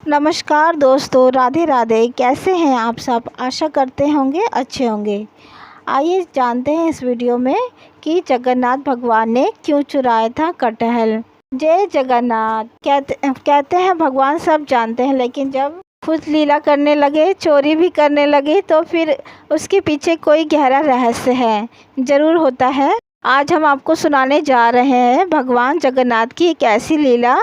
नमस्कार दोस्तों, राधे राधे। कैसे हैं आप सब? आशा करते होंगे अच्छे होंगे। आइए जानते हैं इस वीडियो में कि जगन्नाथ भगवान ने क्यों चुराया था कटहल। जय जगन्नाथ। कहते हैं भगवान सब जानते हैं, लेकिन जब खुद लीला करने लगे, चोरी भी करने लगे, तो फिर उसके पीछे कोई गहरा रहस्य है, ज़रूर होता है। आज हम आपको सुनाने जा रहे हैं भगवान जगन्नाथ की एक ऐसी लीला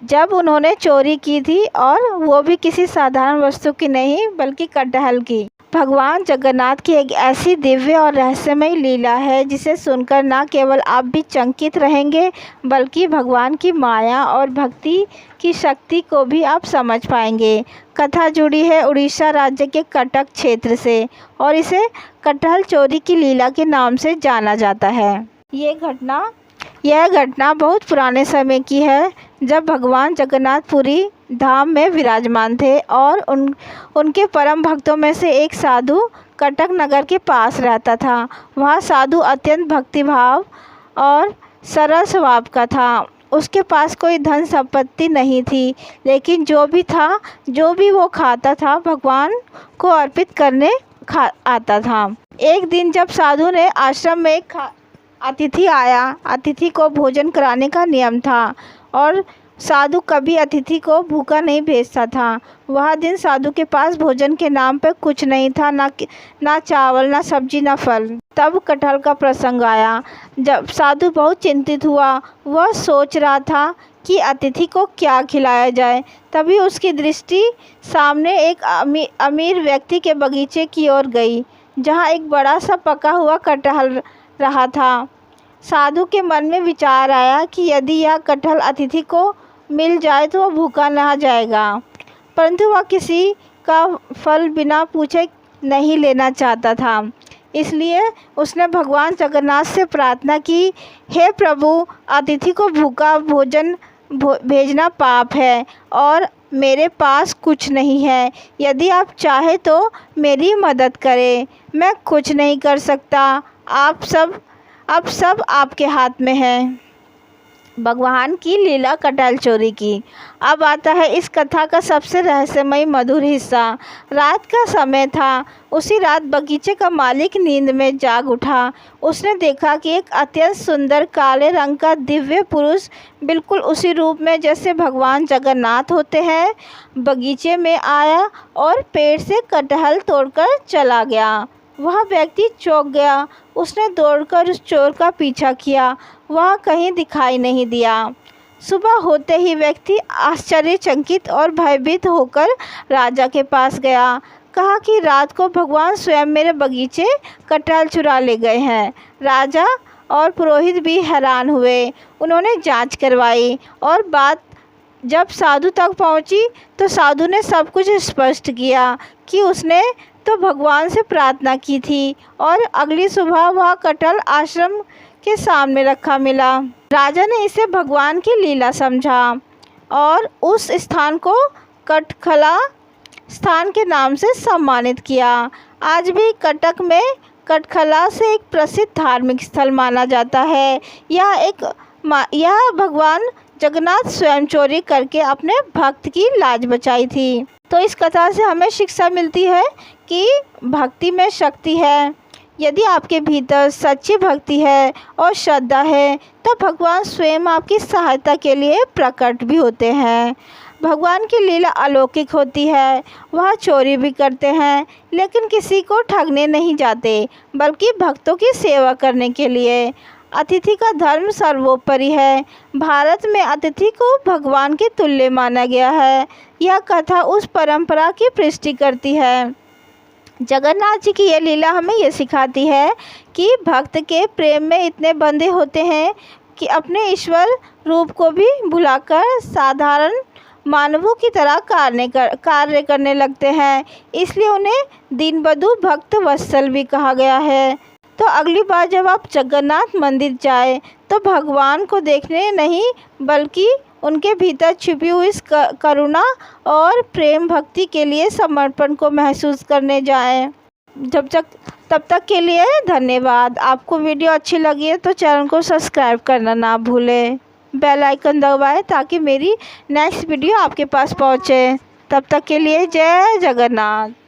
जब उन्होंने चोरी की थी, और वो भी किसी साधारण वस्तु की नहीं बल्कि कटहल की। भगवान जगन्नाथ की एक ऐसी दिव्य और रहस्यमय लीला है जिसे सुनकर न केवल आप भी चकित रहेंगे, बल्कि भगवान की माया और भक्ति की शक्ति को भी आप समझ पाएंगे। कथा जुड़ी है उड़ीसा राज्य के कटक क्षेत्र से, और इसे कटहल चोरी की लीला के नाम से जाना जाता है। यह घटना बहुत पुराने समय की है, जब भगवान जगन्नाथ पुरी धाम में विराजमान थे, और उनके परम भक्तों में से एक साधु कटक नगर के पास रहता था। वह साधु अत्यंत भक्तिभाव और सरल स्वभाव का था। उसके पास कोई धन संपत्ति नहीं थी, लेकिन जो भी वो खाता था, भगवान को अर्पित करने आता था। एक दिन जब साधु ने आश्रम में एक अतिथि आया। अतिथि को भोजन कराने का नियम था, और साधु कभी अतिथि को भूखा नहीं भेजता था। वह दिन साधु के पास भोजन के नाम पर कुछ नहीं था, ना चावल, ना सब्जी, ना फल। तब कटहल का प्रसंग आया। जब साधु बहुत चिंतित हुआ, वह सोच रहा था कि अतिथि को क्या खिलाया जाए। तभी उसकी दृष्टि सामने एक अमीर व्यक्ति के बगीचे की ओर गई, जहाँ एक बड़ा सा पका हुआ कटहल रहा था। साधु के मन में विचार आया कि यदि यह कटहल अतिथि को मिल जाए तो वह भूखा न जाएगा, परंतु वह किसी का फल बिना पूछे नहीं लेना चाहता था। इसलिए उसने भगवान जगन्नाथ से प्रार्थना की, हे प्रभु, अतिथि को भूखा भोजन भेजना पाप है, और मेरे पास कुछ नहीं है। यदि आप चाहे तो मेरी मदद करें। मैं कुछ नहीं कर सकता। अब सब आपके हाथ में है। भगवान की लीला कटहल चोरी की। अब आता है इस कथा का सबसे रहस्यमय मधुर हिस्सा। रात का समय था। उसी रात बगीचे का मालिक नींद में जाग उठा। उसने देखा कि एक अत्यंत सुंदर काले रंग का दिव्य पुरुष, बिल्कुल उसी रूप में जैसे भगवान जगन्नाथ होते हैं, बगीचे में आया और पेड़ से कटहल तोड़कर चला गया। वह व्यक्ति चौंक गया। उसने दौड़कर उस चोर का पीछा किया। वह कहीं दिखाई नहीं दिया। सुबह होते ही व्यक्ति आश्चर्यचकित और भयभीत होकर राजा के पास गया। कहा कि रात को भगवान स्वयं मेरे बगीचे कटहल चुरा ले गए हैं। राजा और पुरोहित भी हैरान हुए। उन्होंने जांच करवाई, और बात जब साधु तक पहुंची तो साधु ने सब कुछ स्पष्ट किया कि उसने तो भगवान से प्रार्थना की थी, और अगली सुबह वह कटहल आश्रम के सामने रखा मिला। राजा ने इसे भगवान की लीला समझा, और उस स्थान को कटखला स्थान के नाम से सम्मानित किया। आज भी कटक में कटखला से एक प्रसिद्ध धार्मिक स्थल माना जाता है। यह भगवान जगन्नाथ स्वयं चोरी करके अपने भक्त की लाज बचाई थी। तो इस कथा से हमें शिक्षा मिलती है कि भक्ति में शक्ति है। यदि आपके भीतर सच्ची भक्ति है और श्रद्धा है, तो भगवान स्वयं आपकी सहायता के लिए प्रकट भी होते हैं। भगवान की लीला अलौकिक होती है। वह चोरी भी करते हैं, लेकिन किसी को ठगने नहीं जाते, बल्कि भक्तों की सेवा करने के लिए। अतिथि का धर्म सर्वोपरि है। भारत में अतिथि को भगवान के तुल्य माना गया है। यह कथा उस परंपरा की पुष्टि करती है। जगन्नाथ जी की यह लीला हमें यह सिखाती है कि भक्त के प्रेम में इतने बंधे होते हैं कि अपने ईश्वर रूप को भी भुलाकर साधारण मानवों की तरह कार्य करने लगते हैं। इसलिए उन्हें दीनबंधु भक्त वत्सल भी कहा गया है। तो अगली बार जब आप जगन्नाथ मंदिर जाएं, तो भगवान को देखने नहीं, बल्कि उनके भीतर छिपी हुई इस करुणा और प्रेम भक्ति के लिए समर्पण को महसूस करने जाएं। तब तक के लिए धन्यवाद। आपको वीडियो अच्छी लगी है तो चैनल को सब्सक्राइब करना ना भूलें। बेल आइकन दबाएं ताकि मेरी नेक्स्ट वीडियो आपके पास पहुंचे। तब तक के लिए जय जगन्नाथ।